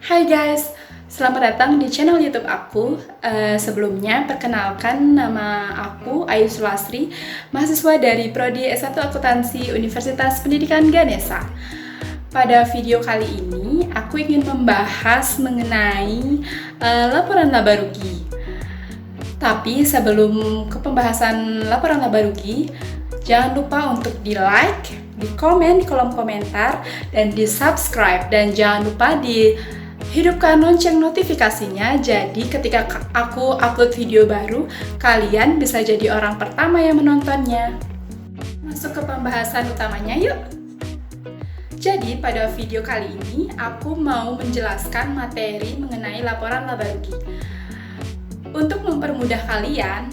Hai guys, selamat datang di channel YouTube aku. Sebelumnya, perkenalkan nama aku Ayu Sulasri, mahasiswa dari Prodi S1 Akuntansi Universitas Pendidikan Ganesha. Pada video kali ini, aku ingin membahas mengenai laporan laba rugi. Tapi sebelum ke pembahasan laporan laba rugi, jangan lupa untuk di like, di komen di kolom komentar, dan di subscribe. Dan jangan lupa hidupkan lonceng notifikasinya, jadi ketika aku upload video baru, kalian bisa jadi orang pertama yang menontonnya. Masuk ke pembahasan utamanya yuk! Jadi pada video kali ini, aku mau menjelaskan materi mengenai laporan laba rugi. Untuk mempermudah kalian,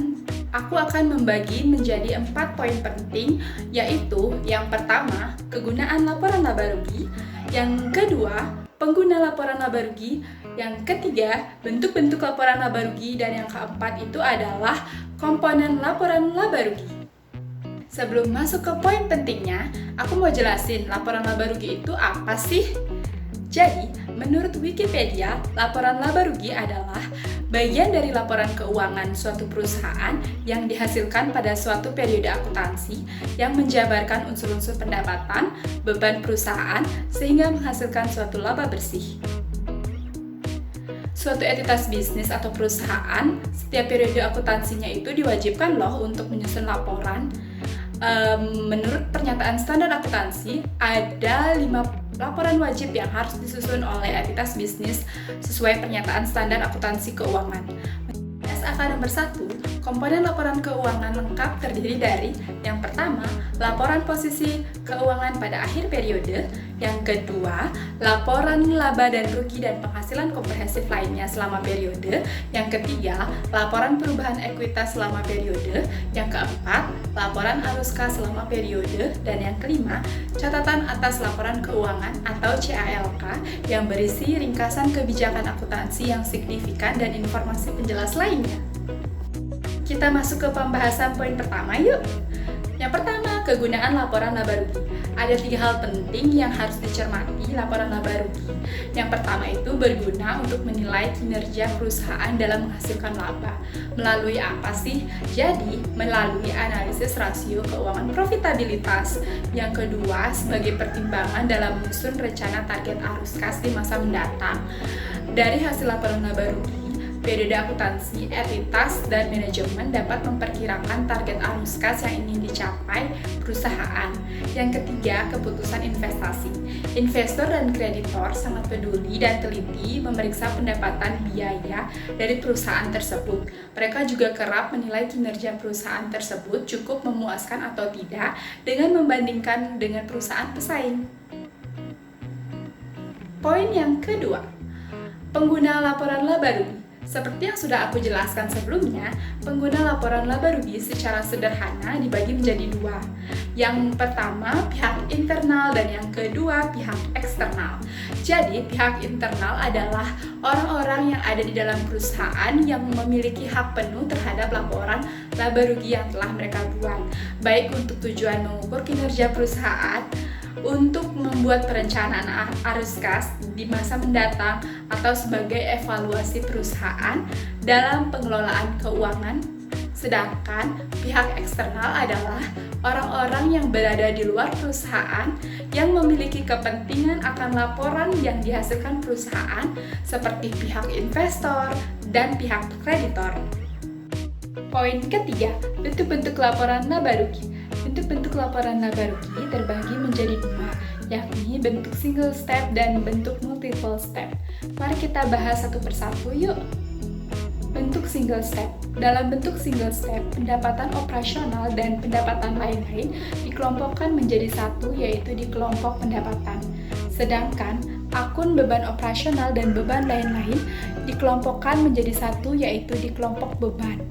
aku akan membagi menjadi 4 poin penting, yaitu yang pertama, kegunaan laporan laba rugi, yang kedua, pengguna laporan laba rugi, yang ketiga, bentuk-bentuk laporan laba rugi, dan yang keempat itu adalah komponen laporan laba rugi. Sebelum masuk ke poin pentingnya, aku mau jelasin laporan laba rugi itu apa sih? Jadi, menurut Wikipedia, laporan laba rugi adalah bagian dari laporan keuangan suatu perusahaan yang dihasilkan pada suatu periode akuntansi yang menjabarkan unsur-unsur pendapatan, beban perusahaan, sehingga menghasilkan suatu laba bersih. Suatu entitas bisnis atau perusahaan, setiap periode akuntansinya itu diwajibkan loh untuk menyusun laporan. Menurut pernyataan standar akuntansi, ada 5 laporan wajib yang harus disusun oleh entitas bisnis sesuai pernyataan standar akuntansi keuangan. SAK nomor 1, komponen laporan keuangan lengkap terdiri dari yang pertama, laporan posisi keuangan pada akhir periode, yang kedua, laporan laba dan rugi dan penghasilan komprehensif lainnya selama periode, yang ketiga, laporan perubahan ekuitas selama periode, yang keempat, laporan arus kas selama periode, dan yang kelima, catatan atas laporan keuangan atau CALK yang berisi ringkasan kebijakan akuntansi yang signifikan dan informasi penjelas lainnya. Kita masuk ke pembahasan poin pertama yuk. Yang pertama, kegunaan laporan laba rugi. Ada 3 hal penting yang harus dicermati laporan laba rugi. Yang pertama itu berguna untuk menilai kinerja perusahaan dalam menghasilkan laba. Melalui apa sih? Jadi, melalui analisis rasio keuangan profitabilitas. Yang kedua, sebagai pertimbangan dalam menyusun rencana target arus kas di masa mendatang. Dari hasil laporan laba rugi, periode akuntansi, entitas, dan manajemen dapat memperkirakan target arus kas yang ingin dicapai perusahaan. Yang ketiga, keputusan investasi. Investor dan kreditor sangat peduli dan teliti memeriksa pendapatan biaya dari perusahaan tersebut. Mereka juga kerap menilai kinerja perusahaan tersebut cukup memuaskan atau tidak dengan membandingkan dengan perusahaan pesaing. Poin yang kedua, pengguna laporan laba rugi. Seperti yang sudah aku jelaskan sebelumnya, pengguna laporan laba rugi secara sederhana dibagi menjadi 2. Yang pertama, pihak internal, dan yang kedua, pihak eksternal. Jadi, pihak internal adalah orang-orang yang ada di dalam perusahaan yang memiliki hak penuh terhadap laporan laba rugi yang telah mereka buat, baik untuk tujuan mengukur kinerja perusahaan, untuk membuat perencanaan arus kas di masa mendatang, atau sebagai evaluasi perusahaan dalam pengelolaan keuangan. Sedangkan pihak eksternal adalah orang-orang yang berada di luar perusahaan yang memiliki kepentingan akan laporan yang dihasilkan perusahaan, seperti pihak investor dan pihak kreditor. Poin ketiga, bentuk-bentuk laporan laba rugi. Bentuk-bentuk laporan laba rugi terbagi menjadi 2, yakni bentuk single step dan bentuk multiple step. Mari kita bahas satu persatu yuk. Bentuk single step. Dalam bentuk single step, pendapatan operasional dan pendapatan lain-lain dikelompokkan menjadi satu, yaitu di kelompok pendapatan. Sedangkan akun beban operasional dan beban lain-lain dikelompokkan menjadi satu, yaitu di kelompok beban.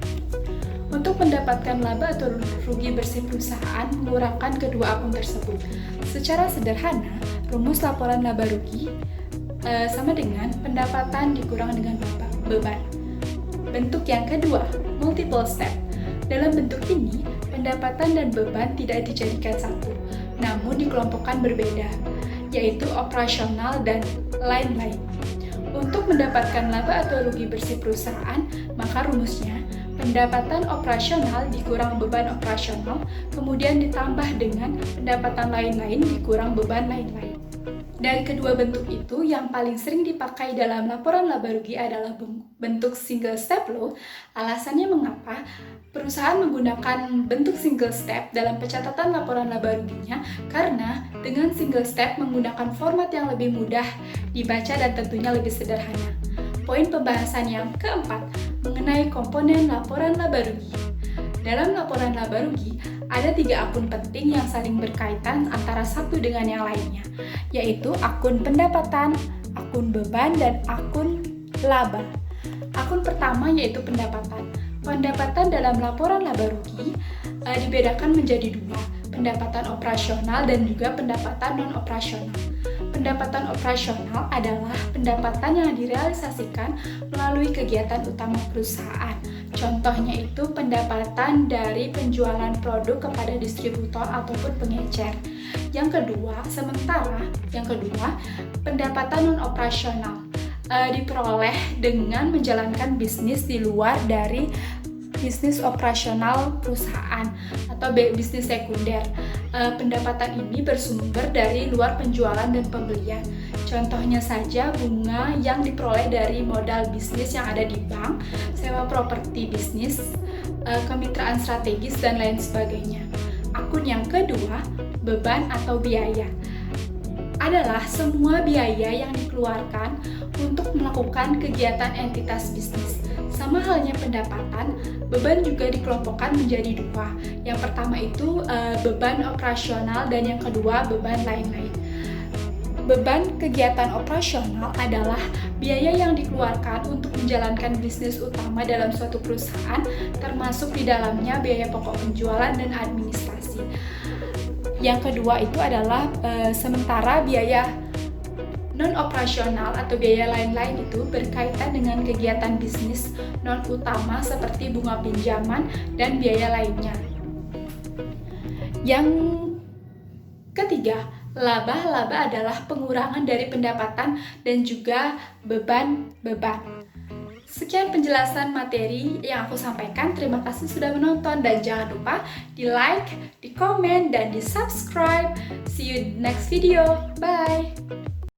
Untuk mendapatkan laba atau rugi bersih perusahaan mengurangkan kedua akun tersebut. Secara sederhana, rumus laporan laba rugi sama dengan pendapatan dikurang dengan beban. Bentuk yang kedua, multiple step. Dalam bentuk ini, pendapatan dan beban tidak dijadikan satu, namun dikelompokkan berbeda, yaitu operasional dan lain-lain. Untuk mendapatkan laba atau rugi bersih perusahaan, maka rumusnya pendapatan operasional dikurang beban operasional, kemudian ditambah dengan pendapatan lain-lain dikurang beban lain-lain. Dari kedua bentuk itu, yang paling sering dipakai dalam laporan laba rugi adalah bentuk single step loh. Alasannya mengapa perusahaan menggunakan bentuk single step dalam pencatatan laporan laba ruginya, karena dengan single step menggunakan format yang lebih mudah dibaca dan tentunya lebih sederhana. Poin pembahasan yang keempat, mengenai komponen laporan laba rugi. Dalam laporan laba rugi, ada 3 akun penting yang saling berkaitan antara satu dengan yang lainnya, yaitu akun pendapatan, akun beban, dan akun laba. Akun pertama yaitu pendapatan. Pendapatan dalam laporan laba rugi dibedakan menjadi 2, pendapatan operasional dan juga pendapatan non-operasional. Pendapatan operasional adalah pendapatan yang direalisasikan melalui kegiatan utama perusahaan. Contohnya itu pendapatan dari penjualan produk kepada distributor ataupun pengecer. Yang kedua, pendapatan non-operasional diperoleh dengan menjalankan bisnis di luar dari bisnis operasional perusahaan atau bisnis sekunder. Pendapatan ini bersumber dari luar penjualan dan pembelian. Contohnya saja bunga yang diperoleh dari modal bisnis yang ada di bank, sewa properti bisnis, kemitraan strategis, dan lain sebagainya. Akun yang kedua, beban atau biaya, adalah semua biaya yang dikeluarkan untuk melakukan kegiatan entitas bisnis. Sama halnya pendapatan, beban juga dikelompokkan menjadi 2. Yang pertama itu beban operasional dan yang kedua beban lain-lain. Beban kegiatan operasional adalah biaya yang dikeluarkan untuk menjalankan bisnis utama dalam suatu perusahaan, termasuk di dalamnya biaya pokok penjualan dan administrasi. Yang kedua itu adalah sementara biaya non-operasional atau biaya lain-lain itu berkaitan dengan kegiatan bisnis non-utama seperti bunga pinjaman dan biaya lainnya. Yang ketiga, laba adalah pengurangan dari pendapatan dan juga beban-beban. Sekian penjelasan materi yang aku sampaikan. Terima kasih sudah menonton dan jangan lupa di like, di komen, dan di subscribe. See you next video. Bye!